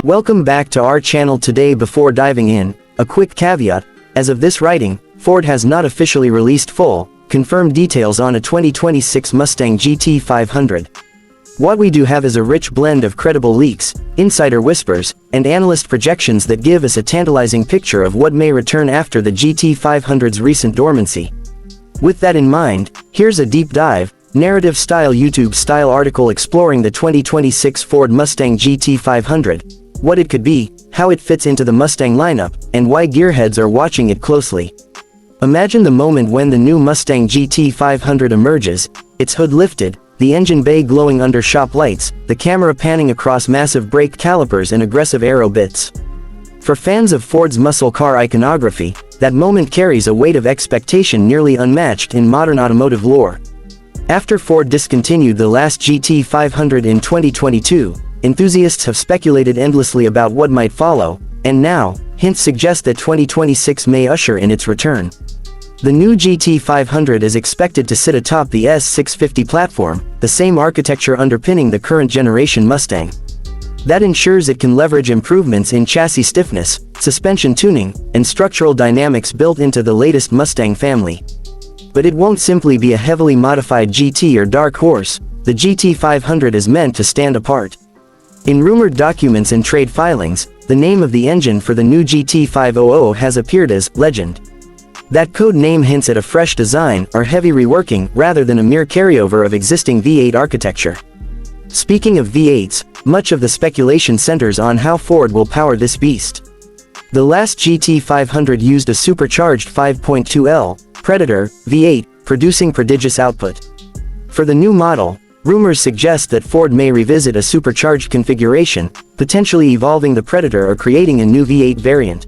Welcome back to our channel today. Before diving in, a quick caveat: as of this writing, Ford has not officially released full, confirmed details on a 2026 Mustang GT500. What we do have is a rich blend of credible leaks, insider whispers, and analyst projections that give us a tantalizing picture of what may return after the GT500's recent dormancy. With that in mind, here's a deep dive, narrative-style YouTube-style article exploring the 2026 Ford Mustang GT500, what it could be, how it fits into the Mustang lineup, and why gearheads are watching it closely. Imagine the moment when the new Mustang GT500 emerges, its hood lifted, the engine bay glowing under shop lights, the camera panning across massive brake calipers and aggressive aero bits. For fans of Ford's muscle car iconography, that moment carries a weight of expectation nearly unmatched in modern automotive lore. After Ford discontinued the last GT500 in 2022, enthusiasts have speculated endlessly about what might follow, and now, hints suggest that 2026 may usher in its return. The new GT500 is expected to sit atop the S650 platform, the same architecture underpinning the current generation Mustang. That ensures it can leverage improvements in chassis stiffness, suspension tuning, and structural dynamics built into the latest Mustang family. But it won't simply be a heavily modified GT or Dark Horse. The GT500 is meant to stand apart. In rumored documents and trade filings, the name of the engine for the new GT500 has appeared as Legend. That code name hints at a fresh design or heavy reworking rather than a mere carryover of existing V8 architecture. Speaking of V8s, much of the speculation centers on how Ford will power this beast. The last GT500 used a supercharged 5.2L Predator V8, producing prodigious output. For the new model, rumors suggest that Ford may revisit a supercharged configuration, potentially evolving the Predator or creating a new V8 variant.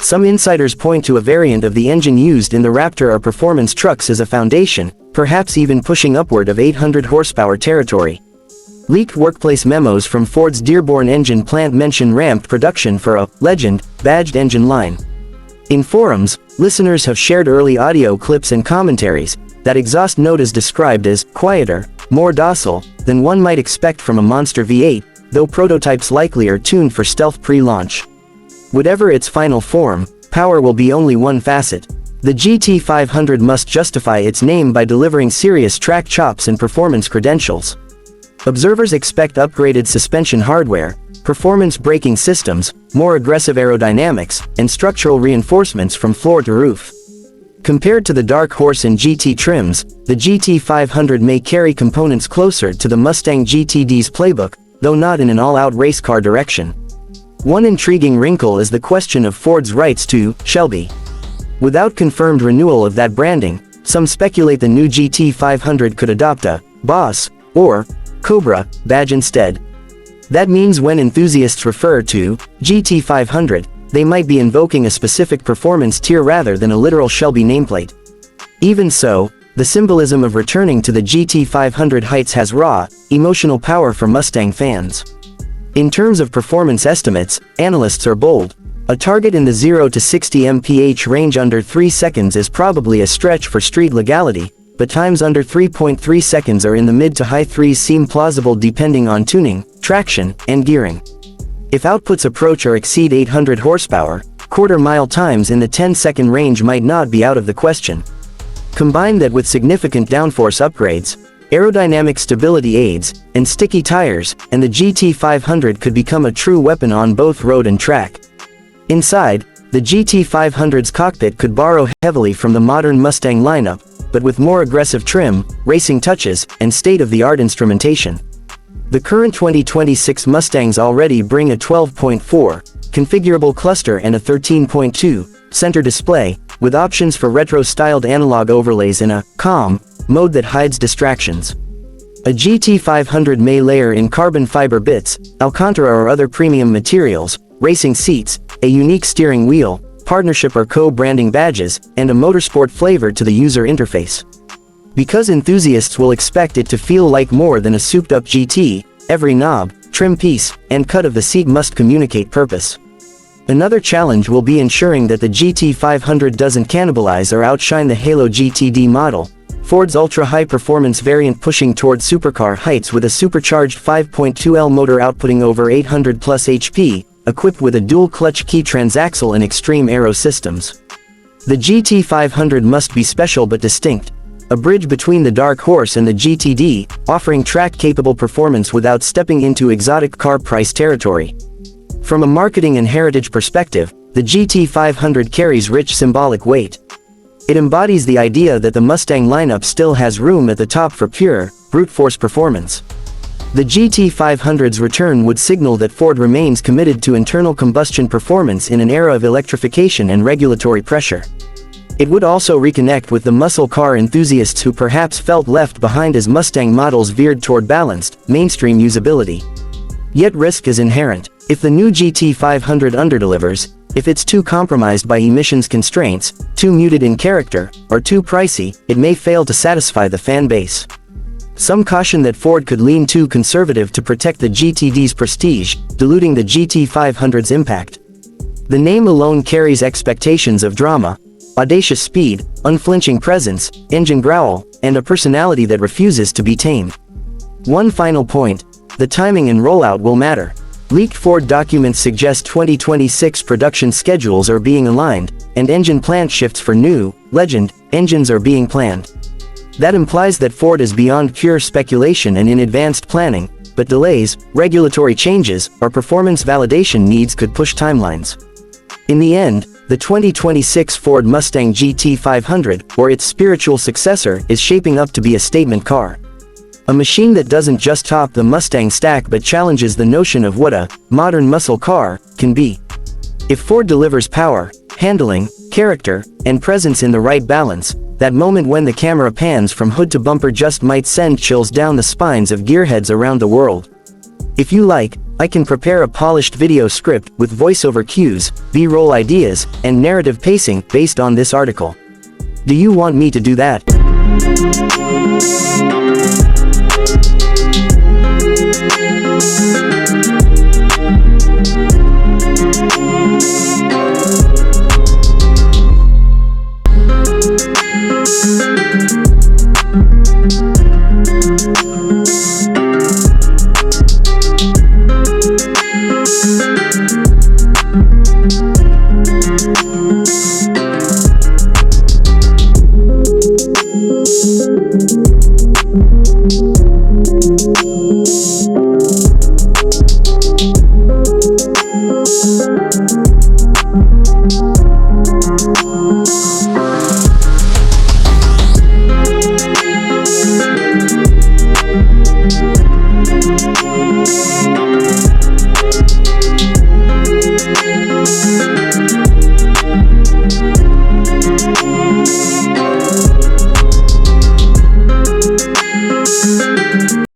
Some insiders point to a variant of the engine used in the Raptor or performance trucks as a foundation, perhaps even pushing upward of 800 horsepower territory. Leaked workplace memos from Ford's Dearborn engine plant mention ramped production for a Legend badged engine line. In forums, listeners have shared early audio clips and commentaries. That exhaust note is described as quieter, more docile than one might expect from a monster V8, though prototypes likely are tuned for stealth pre-launch. Whatever its final form, power will be only one facet. The GT500 must justify its name by delivering serious track chops and performance credentials. Observers expect upgraded suspension hardware, performance braking systems, more aggressive aerodynamics, and structural reinforcements from floor to roof. Compared to the Dark Horse and GT trims, the GT500 may carry components closer to the Mustang GTD's playbook, though not in an all-out race car direction. One intriguing wrinkle is the question of Ford's rights to Shelby. Without confirmed renewal of that branding, some speculate the new GT500 could adopt a Boss or Cobra badge instead. That means when enthusiasts refer to GT500, they might be invoking a specific performance tier rather than a literal Shelby nameplate. Even so, the symbolism of returning to the GT500 heights has raw, emotional power for Mustang fans. In terms of performance estimates, analysts are bold. A target in the 0 to 60 mph range under 3 seconds is probably a stretch for street legality, but times under 3.3 seconds or in the mid to high 3s seem plausible depending on tuning, traction, and gearing. If outputs approach or exceed 800 horsepower, quarter-mile times in the 10-second range might not be out of the question. Combine that with significant downforce upgrades, aerodynamic stability aids, and sticky tires, and the GT500 could become a true weapon on both road and track. Inside, the GT500's cockpit could borrow heavily from the modern Mustang lineup, but with more aggressive trim, racing touches, and state-of-the-art instrumentation. The current 2026 Mustangs already bring a 12.4 configurable cluster and a 13.2 center display, with options for retro-styled analog overlays in a calm mode that hides distractions. A GT500 may layer in carbon fiber bits, Alcantara or other premium materials, racing seats, a unique steering wheel, partnership or co-branding badges, and a motorsport flavor to the user interface. Because enthusiasts will expect it to feel like more than a souped-up GT, every knob, trim piece, and cut of the seat must communicate purpose. Another challenge will be ensuring that the GT500 doesn't cannibalize or outshine the Halo GTD model. Ford's ultra-high performance variant pushing toward supercar heights with a supercharged 5.2L motor outputting over 800 plus HP, equipped with a dual-clutch key transaxle and extreme aero systems. The GT500 must be special but distinct, a bridge between the Dark Horse and the GTD, offering track-capable performance without stepping into exotic car price territory. From a marketing and heritage perspective, the GT500 carries rich symbolic weight. It embodies the idea that the Mustang lineup still has room at the top for pure, brute force performance. The GT500's return would signal that Ford remains committed to internal combustion performance in an era of electrification and regulatory pressure. It would also reconnect with the muscle car enthusiasts who perhaps felt left behind as Mustang models veered toward balanced, mainstream usability. Yet risk is inherent. If the new GT500 underdelivers, if it's too compromised by emissions constraints, too muted in character, or too pricey, it may fail to satisfy the fan base. Some caution that Ford could lean too conservative to protect the GTD's prestige, diluting the GT500's impact. The name alone carries expectations of drama, audacious speed, unflinching presence, engine growl, and a personality that refuses to be tamed. One final point: the timing and rollout will matter. Leaked Ford documents suggest 2026 production schedules are being aligned, and engine plant shifts for new, Legend, engines are being planned. That implies that Ford is beyond pure speculation and in advanced planning, but delays, regulatory changes, or performance validation needs could push timelines. In the end, the 2026 Ford Mustang GT500, or its spiritual successor, is shaping up to be a statement car. A machine that doesn't just top the Mustang stack but challenges the notion of what a modern muscle car can be. If Ford delivers power, handling, character, and presence in the right balance, that moment when the camera pans from hood to bumper just might send chills down the spines of gearheads around the world. If you like, I can prepare a polished video script with voiceover cues, B-roll ideas, and narrative pacing based on this article. Do you want me to do that?